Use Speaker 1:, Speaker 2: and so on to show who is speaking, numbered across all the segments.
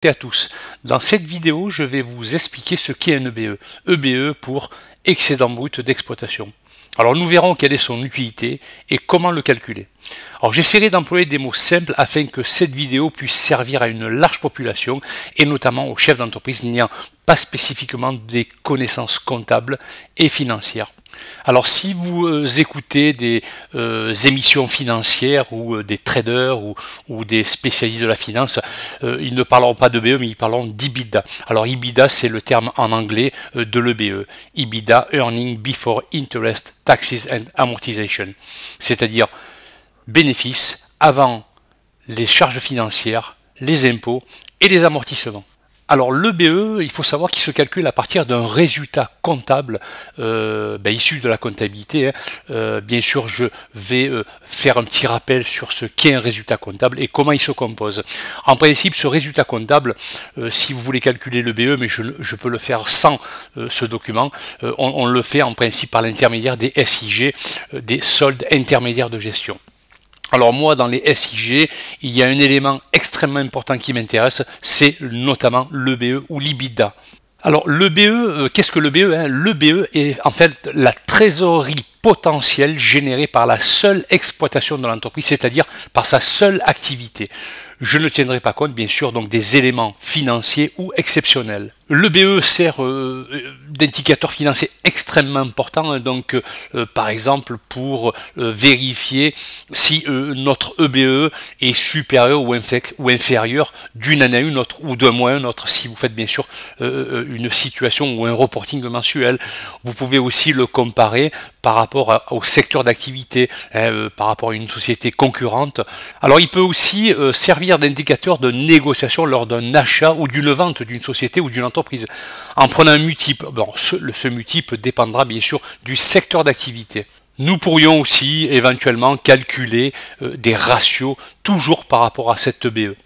Speaker 1: À tous. Dans cette vidéo, je vais vous expliquer ce qu'est un EBE. EBE pour excédent brut d'exploitation. Alors nous verrons quelle est son utilité et comment le calculer. Alors j'essaierai d'employer des mots simples afin que cette vidéo puisse servir à une large population et notamment aux chefs d'entreprise n'ayant pas spécifiquement des connaissances comptables et financières. Alors si vous écoutez des émissions financières ou des traders ou des spécialistes de la finance, ils ne parleront pas d'EBE mais ils parleront d'EBITDA. Alors EBITDA c'est le terme en anglais de l'EBE. EBITDA, Earning Before Interest, Taxes and Amortization. C'est-à-dire bénéfices avant les charges financières, les impôts et les amortissements. Alors l'EBE, il faut savoir qu'il se calcule à partir d'un résultat comptable issu de la comptabilité. Bien sûr, je vais faire un petit rappel sur ce qu'est un résultat comptable et comment il se compose. En principe, ce résultat comptable, si vous voulez calculer l'EBE, mais je peux le faire sans ce document, on le fait en principe par l'intermédiaire des SIG, des soldes intermédiaires de gestion. Alors moi, dans les SIG, il y a un élément extrêmement important qui m'intéresse, c'est notamment l'EBE ou l'EBITDA. Alors l'EBE, qu'est-ce que l'EBE? L'EBE est en fait la trésorerie potentielle générée par la seule exploitation de l'entreprise, c'est-à-dire par sa seule activité. Je ne tiendrai pas compte, bien sûr, donc des éléments financiers ou exceptionnels. L'EBE sert d'indicateur financier extrêmement important, par exemple pour vérifier si notre EBE est supérieur ou inférieur d'une année à une autre ou d'un mois à un autre, si vous faites bien sûr une situation ou un reporting mensuel. Vous pouvez aussi le comparer par rapport au secteur d'activité, par rapport à une société concurrente. Alors il peut aussi servir d'indicateur de négociation lors d'un achat ou d'une vente d'une société ou d'une entreprise. En prenant un multiple, ce multiple dépendra bien sûr du secteur d'activité. Nous pourrions aussi éventuellement calculer des ratios toujours par rapport à cette EBE.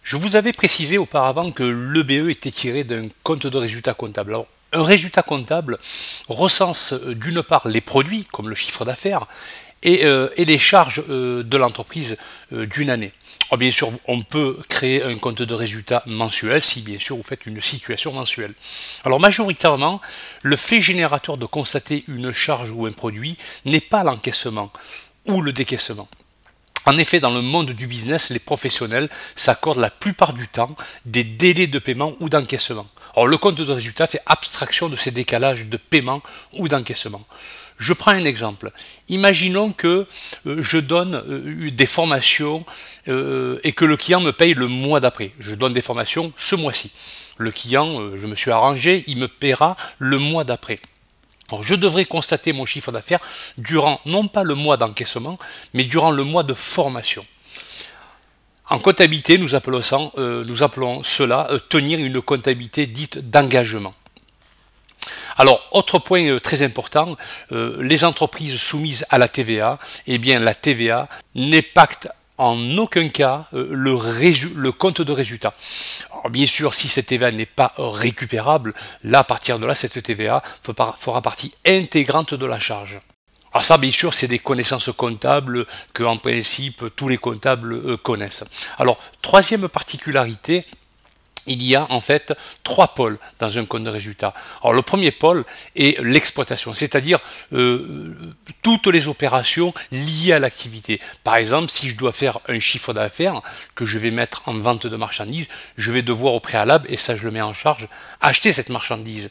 Speaker 1: Je vous avais précisé auparavant que l'EBE était tiré d'un compte de résultat comptable. Alors, un résultat comptable recense d'une part les produits, comme le chiffre d'affaires, et les charges de l'entreprise d'une année. Alors bien sûr, on peut créer un compte de résultat mensuel si bien sûr vous faites une situation mensuelle. Alors majoritairement, le fait générateur de constater une charge ou un produit n'est pas l'encaissement ou le décaissement. En effet, dans le monde du business, les professionnels s'accordent la plupart du temps des délais de paiement ou d'encaissement. Alors le compte de résultat fait abstraction de ces décalages de paiement ou d'encaissement. Je prends un exemple. Imaginons que je donne des formations et que le client me paye le mois d'après. Je donne des formations ce mois-ci. Le client, je me suis arrangé, il me paiera le mois d'après. Alors, je devrais constater mon chiffre d'affaires durant non pas le mois d'encaissement, mais durant le mois de formation. En comptabilité, nous appelons cela tenir une comptabilité dite d'engagement. Alors, autre point très important, les entreprises soumises à la TVA, eh bien la TVA n'impacte en aucun cas le compte de résultat. Alors, bien sûr, si cette TVA n'est pas récupérable, là, à partir de là, cette TVA fera partie intégrante de la charge. Alors ça, bien sûr, c'est des connaissances comptables que, en principe, tous les comptables connaissent. Alors, troisième particularité, il y a en fait trois pôles dans un compte de résultat. Alors le premier pôle est l'exploitation, c'est-à-dire toutes les opérations liées à l'activité. Par exemple, si je dois faire un chiffre d'affaires que je vais mettre en vente de marchandises, je vais devoir au préalable, et ça je le mets en charge, acheter cette marchandise.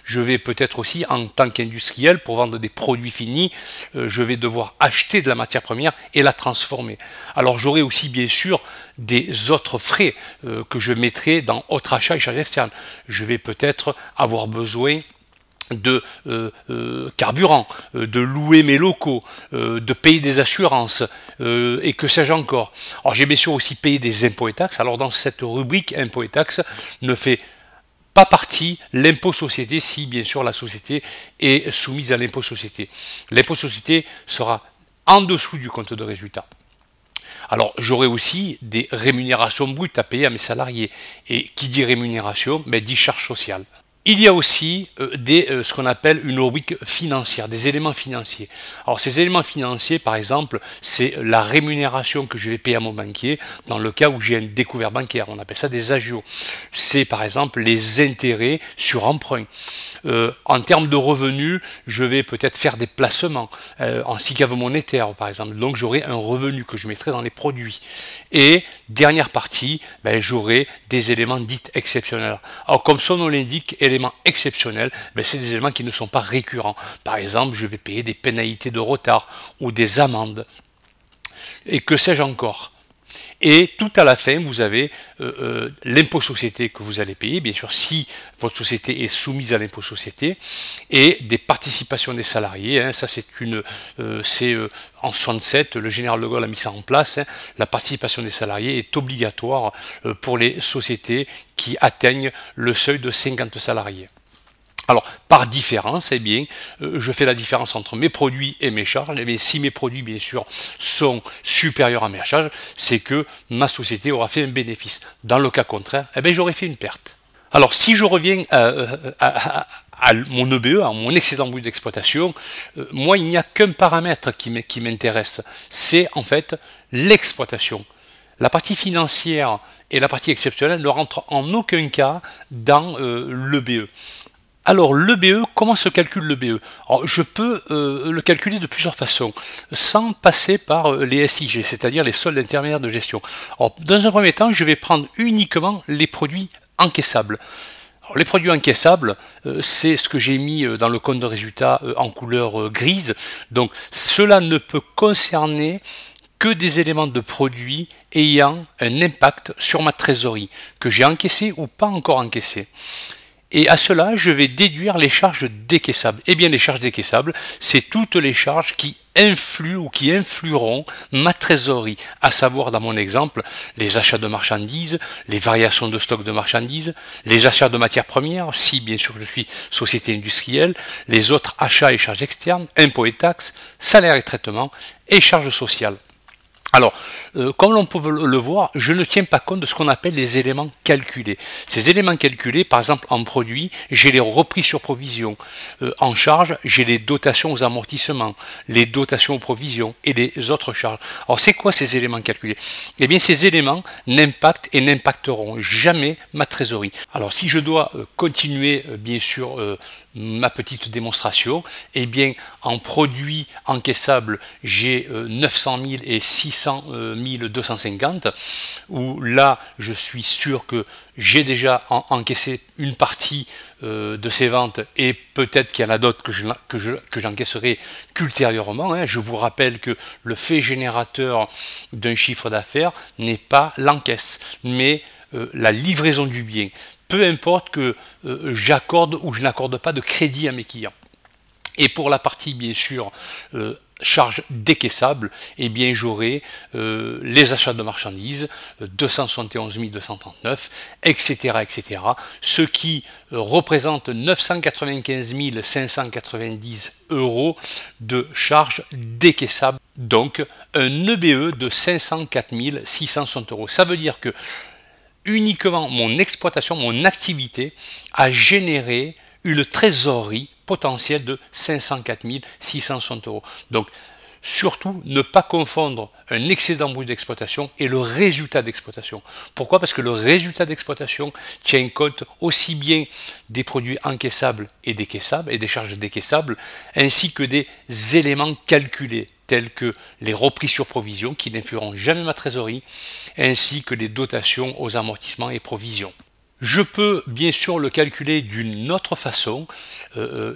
Speaker 1: Je vais peut-être aussi, en tant qu'industriel, pour vendre des produits finis, je vais devoir acheter de la matière première et la transformer. Alors j'aurai aussi bien sûr des autres frais que je mettrai dans autre achat et charges externes. Je vais peut-être avoir besoin de carburant, de louer mes locaux, de payer des assurances et que sais-je encore. Alors j'ai bien sûr aussi payé des impôts et taxes. Alors dans cette rubrique impôts et taxes ne fait pas partie l'impôt société si bien sûr la société est soumise à l'impôt société. L'impôt société sera en dessous du compte de résultat. Alors j'aurai aussi des rémunérations brutes à payer à mes salariés. Et qui dit rémunération, dit charge sociale. Il y a aussi ce qu'on appelle une rubrique financière, des éléments financiers. Alors ces éléments financiers, par exemple, c'est la rémunération que je vais payer à mon banquier dans le cas où j'ai un découvert bancaire. On appelle ça des agios. C'est par exemple les intérêts sur emprunt. En termes de revenus, je vais peut-être faire des placements en SICAV monétaire, par exemple. Donc j'aurai un revenu que je mettrai dans les produits. Et dernière partie, j'aurai des éléments dits exceptionnels. Alors comme son nom l'indique, éléments exceptionnels, c'est des éléments qui ne sont pas récurrents. Par exemple, je vais payer des pénalités de retard ou des amendes. Et que sais-je encore? Et tout à la fin, vous avez l'impôt société que vous allez payer, bien sûr, si votre société est soumise à l'impôt société, et des participations des salariés. Hein, ça, c'est en 67, le général de Gaulle a mis ça en place. Hein, la participation des salariés est obligatoire pour les sociétés qui atteignent le seuil de 50 salariés. Alors, par différence, eh bien, je fais la différence entre mes produits et mes charges. Eh si mes produits, bien sûr, sont supérieurs à mes charges, c'est que ma société aura fait un bénéfice. Dans le cas contraire, j'aurais fait une perte. Alors, si je reviens à mon EBE, à mon excédent brut d'exploitation, moi, il n'y a qu'un paramètre qui m'intéresse. C'est en fait l'exploitation. La partie financière et la partie exceptionnelle ne rentrent en aucun cas dans l'EBE. Alors, l'EBE, comment se calcule l'EBE? Je peux le calculer de plusieurs façons, sans passer par les SIG, c'est-à-dire les soldes intermédiaires de gestion. Alors, dans un premier temps, je vais prendre uniquement les produits encaissables. Alors, les produits encaissables, c'est ce que j'ai mis dans le compte de résultat en couleur grise. Donc, cela ne peut concerner que des éléments de produits ayant un impact sur ma trésorerie, que j'ai encaissé ou pas encore encaissé. Et à cela, je vais déduire les charges décaissables. Eh bien, les charges décaissables, c'est toutes les charges qui influent ou qui influeront ma trésorerie, à savoir, dans mon exemple, les achats de marchandises, les variations de stock de marchandises, les achats de matières premières, si bien sûr je suis société industrielle, les autres achats et charges externes, impôts et taxes, salaires et traitements, et charges sociales. Alors, comme l'on peut le voir, je ne tiens pas compte de ce qu'on appelle les éléments calculés. Ces éléments calculés, par exemple en produit, j'ai les repris sur provision. En charge, j'ai les dotations aux amortissements, les dotations aux provisions et les autres charges. Alors, c'est quoi ces éléments calculés? Eh bien, ces éléments n'impactent et n'impacteront jamais ma trésorerie. Alors, si je dois continuer, bien sûr, ma petite démonstration, eh bien, en produits encaissables, j'ai 900 000 et 600 250, où là, je suis sûr que j'ai déjà encaissé une partie de ces ventes et peut-être qu'il y en a d'autres que j'encaisserai qu'ultérieurement. Hein. Je vous rappelle que le fait générateur d'un chiffre d'affaires n'est pas l'encaisse, mais la livraison du bien. Peu importe que j'accorde ou je n'accorde pas de crédit à mes clients. Et pour la partie, bien sûr, charges décaissables, eh bien j'aurai les achats de marchandises, 271 239, etc., etc., ce qui représente 995 590 euros de charges décaissables, donc un EBE de 504 660 euros. Ça veut dire que uniquement mon exploitation, mon activité a généré une trésorerie potentielle de 504 660 euros. Donc, surtout, ne pas confondre un excédent brut d'exploitation et le résultat d'exploitation. Pourquoi? Parce que le résultat d'exploitation tient compte aussi bien des produits encaissables et décaissables et des charges décaissables, ainsi que des éléments calculés, tels que les repris sur provision qui n'influeront jamais ma trésorerie, ainsi que les dotations aux amortissements et provisions. Je peux bien sûr le calculer d'une autre façon.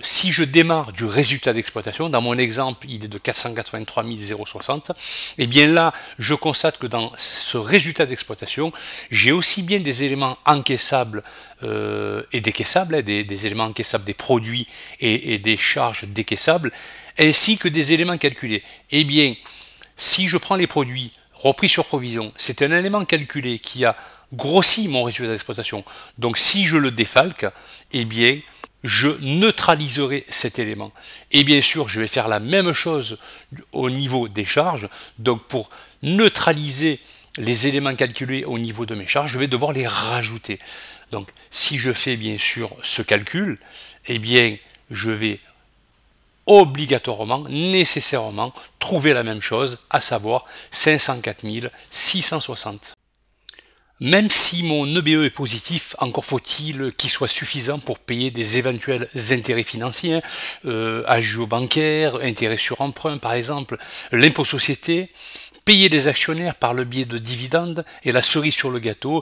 Speaker 1: Si je démarre du résultat d'exploitation, dans mon exemple il est de 483 060, et bien là je constate que dans ce résultat d'exploitation, j'ai aussi bien des éléments encaissables et décaissables, des éléments encaissables des produits et des charges décaissables, ainsi que des éléments calculés. Eh bien, si je prends les produits repris sur provision, c'est un élément calculé qui a grossi mon résultat d'exploitation. Donc si je le défalque, eh bien, je neutraliserai cet élément. Et bien sûr, je vais faire la même chose au niveau des charges. Donc pour neutraliser les éléments calculés au niveau de mes charges, je vais devoir les rajouter. Donc si je fais bien sûr ce calcul, eh bien je vais obligatoirement, nécessairement, trouver la même chose, à savoir 504 660. Même si mon EBE est positif, encore faut-il qu'il soit suffisant pour payer des éventuels intérêts financiers, agios bancaires, intérêts sur emprunt par exemple, l'impôt société, payer les actionnaires par le biais de dividendes, et la cerise sur le gâteau,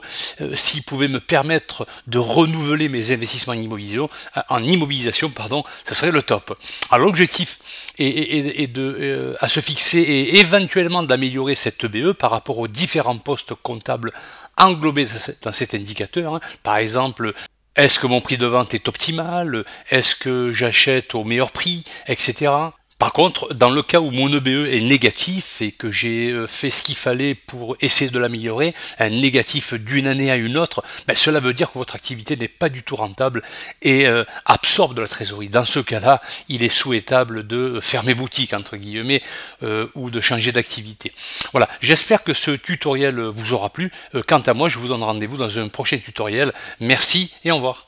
Speaker 1: s'il pouvait me permettre de renouveler mes investissements en immobilisation, ce serait le top. Alors l'objectif est à se fixer et éventuellement d'améliorer cette EBE par rapport aux différents postes comptables englobés dans cet indicateur. Hein. Par exemple, est-ce que mon prix de vente est optimal? Est-ce que j'achète au meilleur prix, etc. Par contre, dans le cas où mon EBE est négatif et que j'ai fait ce qu'il fallait pour essayer de l'améliorer, un négatif d'une année à une autre, ben cela veut dire que votre activité n'est pas du tout rentable et absorbe de la trésorerie. Dans ce cas-là, il est souhaitable de fermer boutique, entre guillemets, ou de changer d'activité. Voilà, j'espère que ce tutoriel vous aura plu. Quant à moi, je vous donne rendez-vous dans un prochain tutoriel. Merci et au revoir.